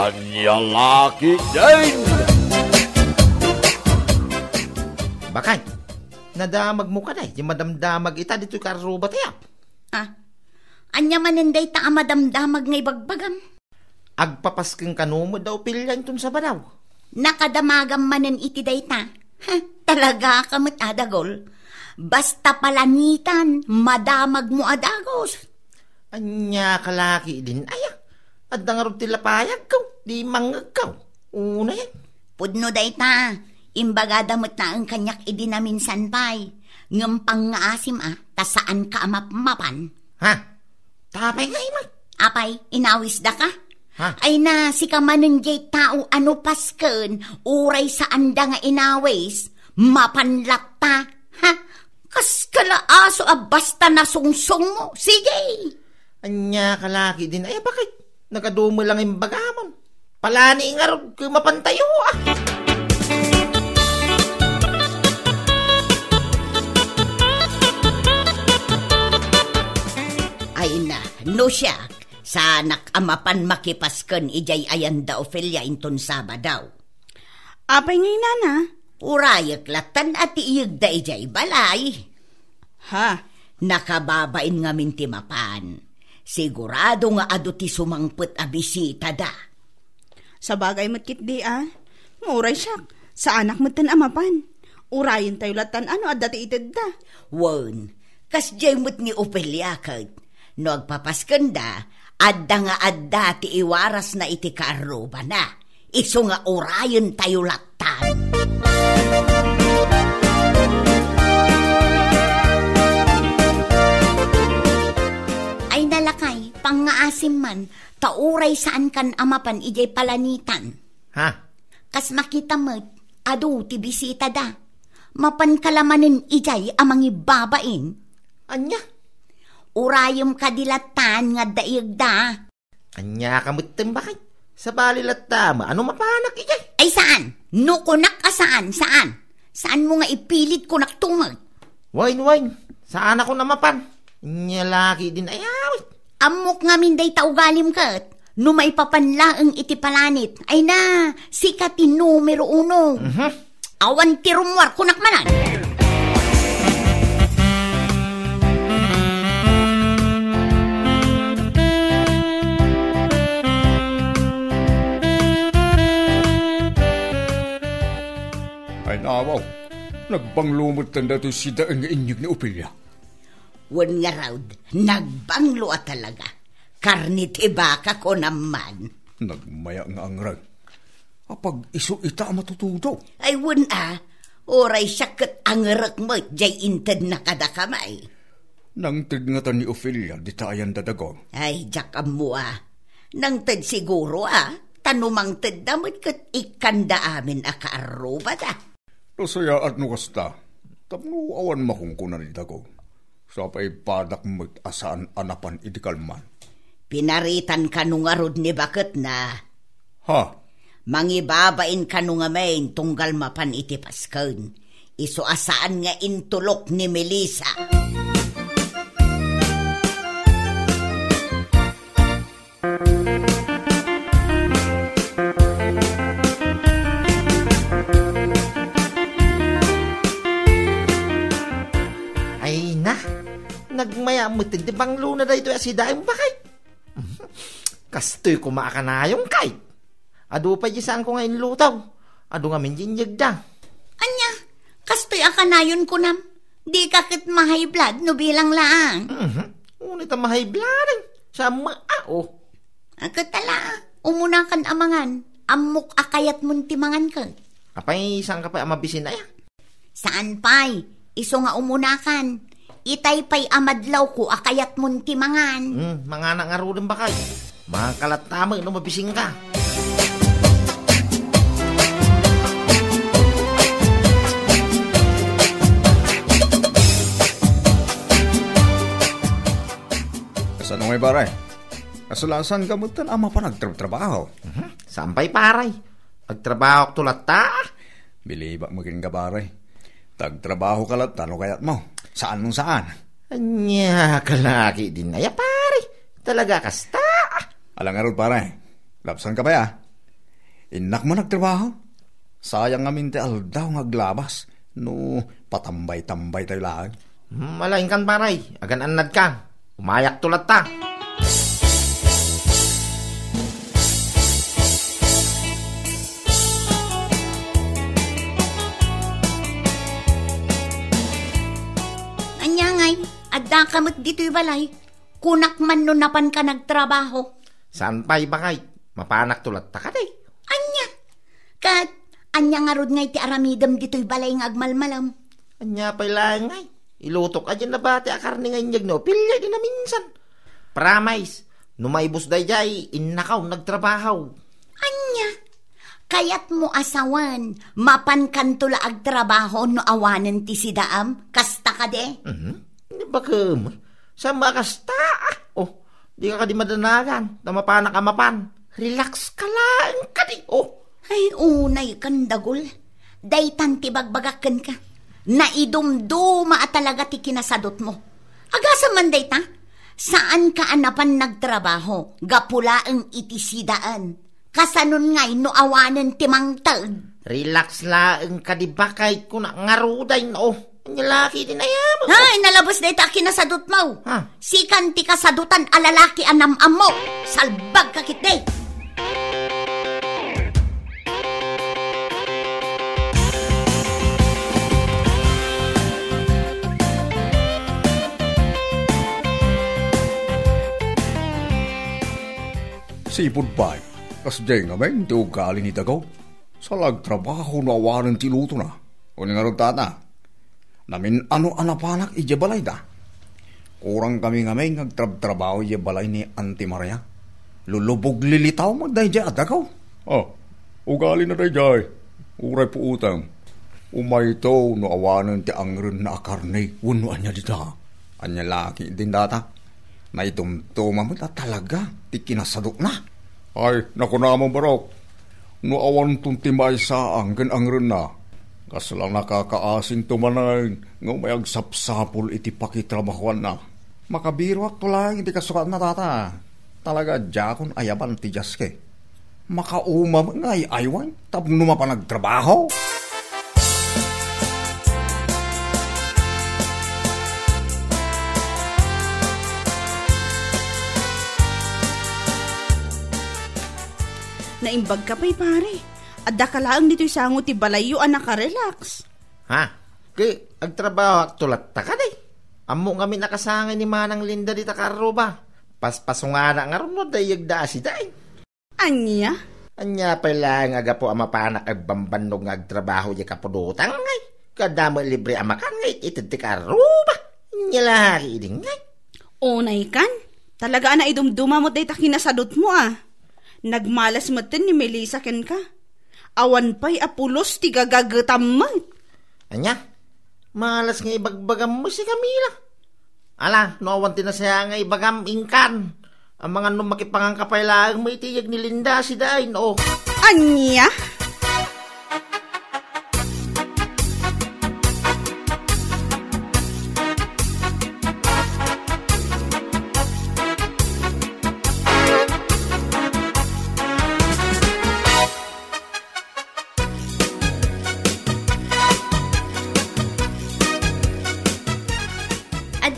Anyang laki din! Bakay, nadamag mo ka na yung madamdamag ita dito karuba tayo. Anya maninday ta madamdamag ngay bagbagam. Agpapasking kanumo daw pilyan tun sa banaw. Nakadamagam manen iti dayta. Talaga kamot adagol. Basta palanitan, madamag mo adagos. Anya kalaki din aya. At nangarod tila payag kaw, di mangag kaw. Una yan. Pudno dayta, imbaga damot na ang kanyak idinaminsan pay. Ngampang nga asim tasaan ka mapan. Ha? Tapay nga imay. Apay, inawis da ka? Ha? Ay na, si kamanin jay tao ano pasken, uray sa anda nga inawis, mapanlata. Ha? Kas kala aso basta nasungsong mo. Sige! Anya kalaki din aya bakit? Nagadumo lang yung bagamon. Palani nga rin kung mapantayo Ay na, no siya. Sanak amapan makipasken ijay ayan da Ophelia inton Sabadaw. Apay ngay nana? Urayak latan at iig da ijay balay. Ha? Nakababain nga mintimapan. Sigurado nga ado ti sumangpet a bisita da. Sa bagay matkit di Muray siya. Sa anak mo tan amapan. Urayin tayo latan at dati itid da. Wan, kas jay mo't ni Ophelia kag. No agpapasken da, adda nga adda ti iwaras na iti kaaruba na. Iso nga urayin tayo latan. Ay nalakay, pangaasim man, tauray saan kan amapan ijay palanitan. Ha? Kas makita mo't, adu ti bisita da. Mapan kalamanin ijay amang ibabain. Anya? Urayom kadilatan nga daig da. Anya kamot bakit? Sa balilat tama, ano mapanak ijay? Ay saan? No kunak ka saan? Saan? Saan mo nga ipilit kunak tungag? Wine. Saan ako namapan? Anya laki din ayawit. Amok nga minday taugalim kat. No maipapanlaang iti palanit. Ay na, sikatin numero 1. Awan ti rumwar kunak manan. Ay nawaw, nagbanglumot tanda to si daan nga inyog ni Ophelia. Wan nga raud, nagbanglo talaga. Karnit ibaka ko naman. Nagmaya nga ang rag. Apag iso ita matutudo. Ay wan oray siyakat ang rak mo, jay inted na kadakamay. Nang tid nga ta ni Ophelia, di tayan dadago. Ay, jakam mo Nang ted siguro tanumang ted damot kat ikanda amin akaaruba da. Saya at nukasta, tapno awan mahungkunan ni dago. Sa pa'y padak mo't asaan anapan idikalman. Pinaritan ka nung arod ni bakit na. Ha? Mangibabain ka nung amain tunggal mapan iti pasken. Iso asaan nga intulok ni Melissa. Nagmaya mo di bang luna da ito si daim bakit? Kastoy kumakanayong kay. Ado pa saan ko ngayon lutaw. Ado nga min jinyag da. Anya, kastoy akanayon ko nam. Di kakit mahay blood no bilang lang. Ngunit ang mahay blood sa Agkatala, umunakan amangan. Amok akayat muntimangan ka. Apay saan ka pa amabisin na ya? Saan pa'y? Iso nga umunakan. Itay pa'y amadlaw ko akayat muntimangan. Mga nangarulim ba kayo? Mga kalatama, no mabising ka. Kasan may baray? Kasalasan ka mo tan ama pa nagtrabaho. Sampay paray. Agtrabaho tulat ta. Biliba mo kin ka baray. Tagtrabaho ka lang, tano kayat mo. Saan mong saan? Anya, kalaki din. Ay, pare. Talaga kasta. Alang arod pare. Lapsan ka ba ya? Inak man nagtrabaho. Sayang ngamin ti aldaw ngaglabas. No, patambay-tambay tayo lang. Malain kan paray, agan anad ka. Umayak tulat ta. Anyangay, adda kamot dito'y balay. Kunak man no napan ka nagtrabaho. Saan pa'y bakay? Mapanak tulat ta ka day. Anya, kat anya nga rod ngay ti aramidam dito'y balay ng agmalmalam. Anya pa'y lang ngay. Ilutok a dyan na ba ti akarni ngay nyag no? Pilya din na minsan. Pramise, numaybos day jay, innakaw nagtrabaho. Anya, kayat mo asawan, mapan kantula agtrabaho no awanan ti sidaam, kasta ka de? Hindi ba kam? Sa makasta? Oh, di ka di madanagan. Tamapanak amapan. Relax ka lang ka di. Oh, Ay, unay kandagol. Daytan ti bagbagakan ka. Naidumduma at talaga ti kinasadot mo. Agasa man dayta, saan ka anapan nagtrabaho? Gapula ang itisidaan. Kasanon ngay no awanan ti mangtag. relax lang ka di ba kahit ko na ngaruday na oh. Ang lalaki din ayam. Ay, nalabos dayta kinasadot mo. Ha? Sikan ti kasadutan alalaki anam-am mo. Salbag ka kitday. Sipod ba? Kasday nga men, ti ugali ni Dagaw. Sa lagtrabaho na awanan ti luto na. O nga rin tata. Namin ano anapanak ije balay da. Kurang kami nga men, nagtrabaho ije balay ni Auntie Maria. Lulubog lilitaw magday dya at Dagaw. Ugali na day jay. Uray po utang. Umay to no awanan ti angren na akarne. Unuan niya dita. Anya laki din data. Naitumtuma mo talaga, ti kinasadok na. Ay, naku naman barok. No awan tuntimay sa anggan ren na. Kaslang nakakaasin tumanay, ng may agsapsapol iti pakitrabahuan na. Makabiro at tulang, hindi kasukat na tata. Talaga, jakon ayaban ti jaske. Makaumam ngay aywan, tapno pa nagtrabaho. Naimbag ka pa'y pare. Adda ka lang dito'y sango ti balayo anak ka relax. Ha? Kay, agtrabaho at tulat ta ka day. Amo nga nakasangay ni Manang Linda di takaro ba? Paspasungana nga ron no dayag da si day. Anya? Anya pala nga agapo amapanak ag bambanog nga agtrabaho di kapudutang ngay. Kadamo libre amakan ngay itid ti karo ba? Anya laki din ngay. Unay kan? Talaga na idumduma mo day takinasadot mo ah. Nagmalas mo tin ni Melissa ken ka. Awan pa'y apulos ti gagagatam mo. Anya? Malas nga ibagbagam mo si Camila. Ala, noawan tinasaya nga ibagam ingkan. Ang mga numakipangang kapailaang may tiyag ni Linda si Dain, oh. Anya?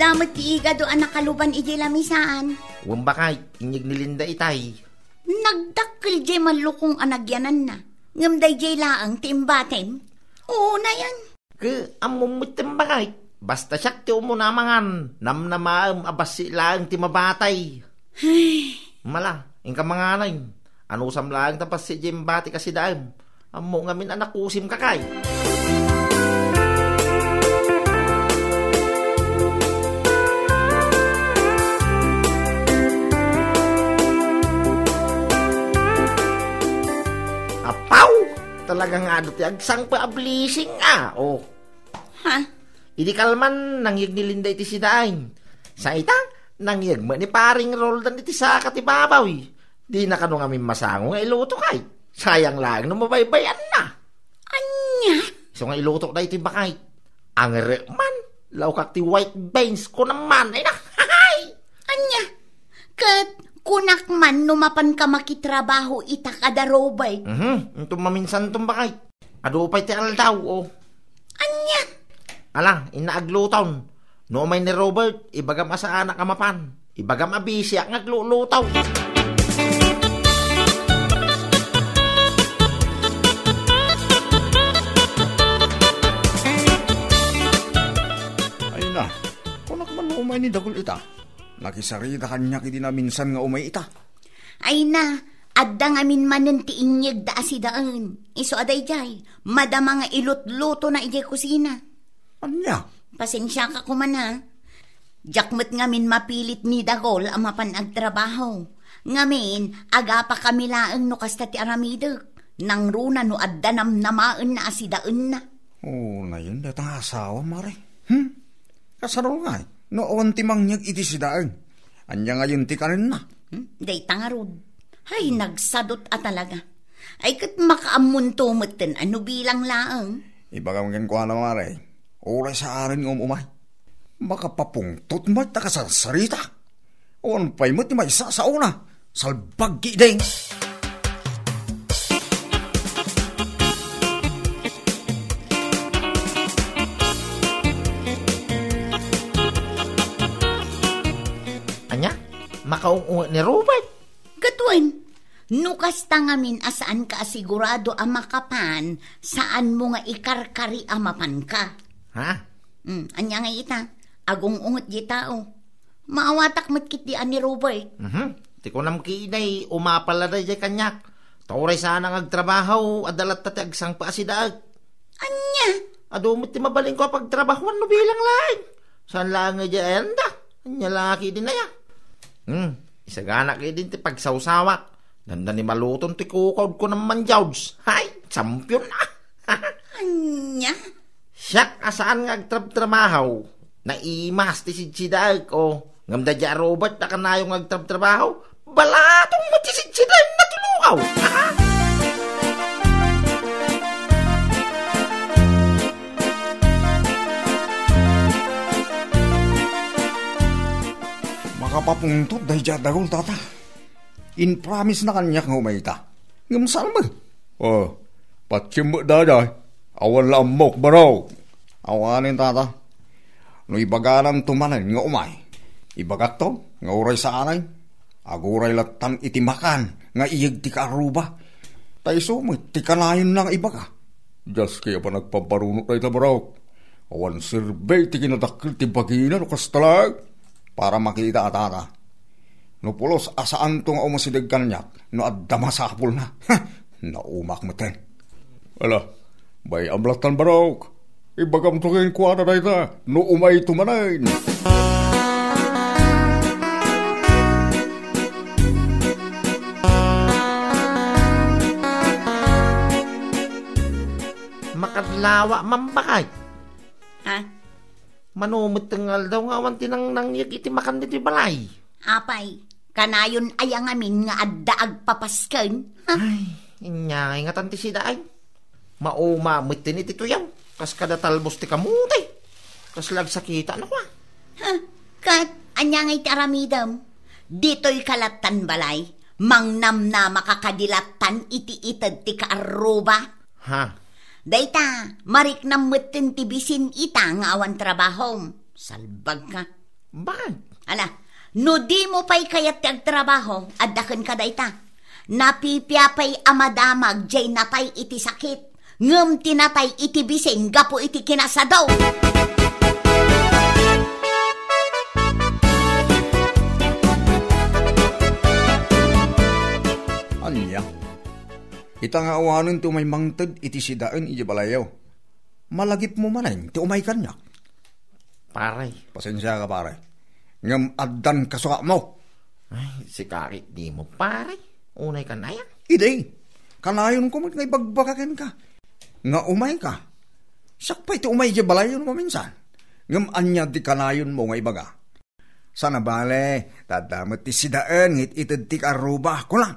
Damot ti iga do anak kaluban iji lamisaan. Wambakay, inyag ni Linda itay. Nagdakkel jay malukong anagyanan na. Ngamday jay laang timbatem. Oo na yan. Ke, amumut tembakay. Basta siyak ti umunamangan. Namnamaam abasi laang ti mabatay. Mala, ingka manganay. Anusam laang tapas si Jimbati kasi daim. Amo ngamin anak usim kakay. Apaw! Talagang ano ti agsang pa ablising oh. Ha? Idi kalman nangyag ni Linda iti sidain. Sa itang nangyag mo ni paring Roldan iti saka ti babaw. Di na kano ngamin masango nga iluto kay. Sayang lang no mabaybayan na. Anya? So nga iluto na iti bakay. Ang man, laukak ti white beans ko naman. Ay na, hahay! Anya? Kat kunak man numapan ka makitrabaho ita kada Robert. Ito maminsan itong bakay. Adupay ti aldaw, oh. Anya? Ala, inaagluton. No may ni Robert, ibagam asa anak amapan. Ibagam abisya ng aglulutaw. Ay na, kunak man umay ni dagol ita. Nakisarita kanya kiti na minsan nga umay ita. Ay na, adda nga min manen ti inyeg da asidaan. Iso aday jay, madama nga ilot-luto na ijay kusina. Anya? Pasensya ka kuman ha. Jakmet nga min mapilit ni dagol ang mapanag trabaho. Ngamin, aga pa kami laeng no kasta ti aramidek. Nang runa no adda namaan na asidaan na. Oh, na yun, datang asawa, mare. Kasaro nga, noon ti mangyag iti sidaan. Anya nga yun ti kanin na. Day tangarod. Ay, nagsadot talaga. Ay, kat makaamun tumuten, ano bilang laang? Ibaga mga kuha na, mare. Oray sa arin ng umay. Makapapungtot mo ta kasarsarita. O ano pa'y mo ti may isa sa una. Salbag kideng. Anya? Makaungunga ni Robert. Katwen, nukas tangamin asaan ka asigurado ang makapan, saan mo nga ikarkari amapan ka. Ha? Anya nga ita, agong ungot di tao. Maawatak matkit di ni Robert. Ti ko nam kiinay, umapala na di kanyak. Tauray sana agtrabaho, adalat tati agsang pa asidaag. Anya? Adumot ti mabaling ko pagtrabahuan no bilang lain. Saan lang nga di enda? Anya laki din na ya. Isagana kayo din ti pagsawsawak. Ganda ni maluton ti kukod ko naman jawds. Hay, champion na. Anya? Siyak asaan nga agtrab-trabaho. Naimas ti sitsidag o ngamda dya Robert na kanayong agtrab-trabaho. Balatong mo ti sitsidag na tulukaw. Ha? Makapapungtot dahi dya dagol tata. In promise na kanyak nga umay ita. Ngamsal mo. Oh, patsim mo daday. Awan lamok baraw. Awanin tata. No ibagaran tumanan nga umay. Ibagak to, nga uray sa anay. Aguray latan itimakan, nga iyag ti kaaruba. Taiso mo, ti kanayon lang ibaga. Diyas kaya pa nagpaparunot na ita baraw. Awan sirbay ti kinadakil ti bagina no kastalag. Para makita atata. No pulos asaan to nga umasidag kanyak, no adda masapul na. Naumak mo ten. Ala, bay amlatan barok. Ibagam to kayo kuha na dahita, no umay tumanayin. Makadlawa mambakay. Ha? Manumot tingal daw nga awan tinang nangyag iti makan iti balay. Apay, kanayon ay ang amin nga adda agpapasken. Ay, inyay nga tanti si daay. Mauma mutin iti tuyaw. Kas kada talbos ti kamutay. Kas lagsakita na kwa. Kat, anya ngay taramidam. Dito'y kalatan balay. Mangnam na makakadilatan iti-itad ti kaaruba. Ha? Dayta, marik na mutin ti bisin ita nga awan trabaho. Salbag ka. Bakit? Ala, no di mo pa'y kayat ti agtrabaho, addakan ka dayta. Napipyapay amadamag, jay natay iti sakit. Ngem tinatay iti bising, gapo iti kinasadaw. Anya? Ita nga awanin ti umay mangtad iti sidaan iti balayaw. Malagip mo manay, ti umay kanyak. Paray. Pasensya ka pare. Ngam addan kasuka mo. Ay, si Karit di mo paray. Unay ka na yan. Ide, kanayon ko nga ibagbagakin ka. Nga umay ka. Sakpay ti umay iti balayaw mo minsan. Ngam anya di kanayon mo nga ibaga. Sana bale, tadamot ti sidaan ngit itad ti karuba ko lang.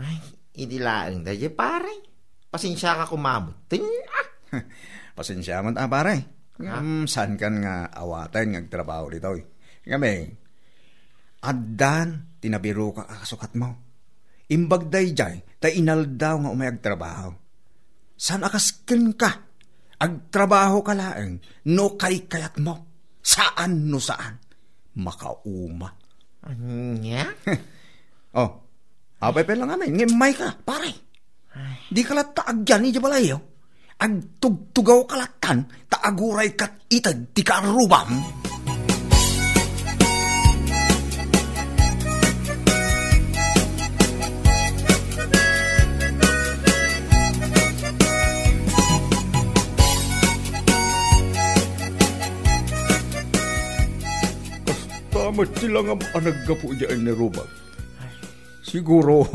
Ay, idilaang da je paray. Pasensya ka kumamutin. Pasensya man pare. Saan kan nga awatan ng trabaho dito. Ngayon, Addan, tinabiro ka kasukat mo. Imbagday jay, ta inaldaw nga umayag trabaho. San akaskin ka? Agtrabaho ka laeng, no kay kayat mo. Saan no saan? Makauma. Anya? Oh, abay pa lang amin, ngimay ka, pare. Di ka lat taag yan, ija balayo. Agtugtugaw kalatan, taaguray kat itag ti karubam. Tamat sila nga anaggapo dyan ni Rubam. Siguro,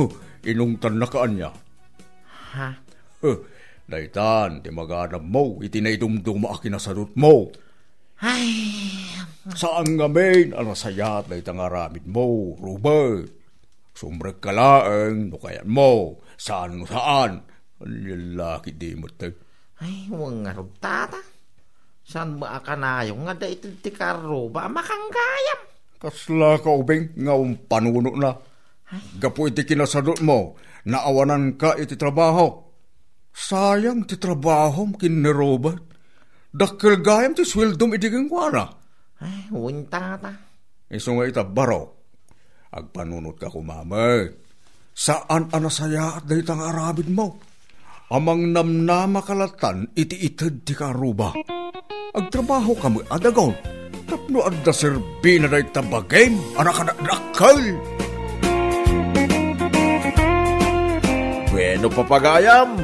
inungtan na kaan niya. Ha? Daitan, ti maganap mo, itinaidumdum akinasadot mo. Ay, Saan nga main, anasayat na itang aramid mo, Robert. Sumbrag ka laeng, no kayan mo, saan no saan. Ang lalaki di mo tayo. ay, huwag nga tata. Saan mo akanayong nga da ito ti karuba makanggayam? Kasla ka ubing, nga panuno na. Gapo iti kinasadot mo, naawanan ka iti trabaho. Sayang ti trabaho kin ni Robert. Dakil gayam ti swildom iti gengwana. Ay, huwag tata. Iso nga ita baro. Agpanunot ka kumamay. Saan anasaya at dahitang arabid mo? Amang namnama kalatan iti itad ti karuba. Agtrabaho kami adagon. Tapno adda serbi na dahi tabagay. Anak-anak-nakal. Bueno papagayam,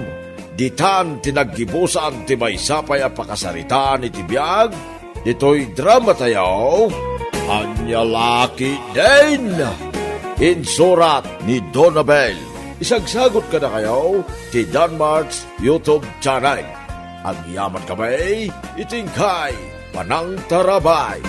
ditan tinaggibusan ti maysapay a pakasaritaan iti biag, dito'y drama tayo, Anya Laki din! Insurat ni Donabel. Isagsagot ka na kayo ti Danmarks YouTube channel. Ang yaman kamay, itingkay, Panang Tarabay.